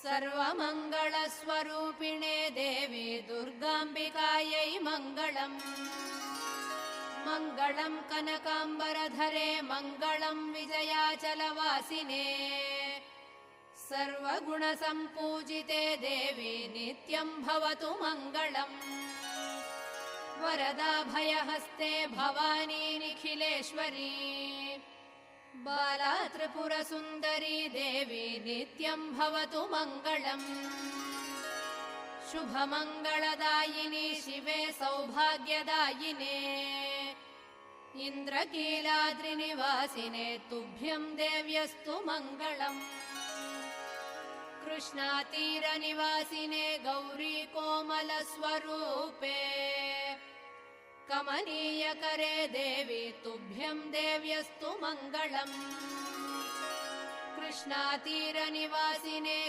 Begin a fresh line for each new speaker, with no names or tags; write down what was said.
सर्वमङ्गलस्वरूपिणे देवी दुर्गाम्बिकायै मङ्गलम्। मङ्गलम् कनकाम्बरधरे मङ्गलम् विजयाचलवासिने। सर्वगुणसम्पूजिते देवी नित्यम् भवतु मङ्गलम्। वरदाभयहस्ते भवानी निखिलेश्वरी। बाला त्रिपुरसुन्दरी देवी नित्यम् भवतु मङ्गलम्। शुभमङ्गलदायिनी शिवे सौभाग्यदायिने। इन्द्रकीलाद्रिनिवासिने तुभ्यम् देव्यस्तु मङ्गलम्। कृष्णातीरनिवासिने गौरी कोमलस्वरूपे। कमनीयकरे देवी तुभ्यम् देव्यस्तु मङ्गलम्। कृष्णातीरनिवासिने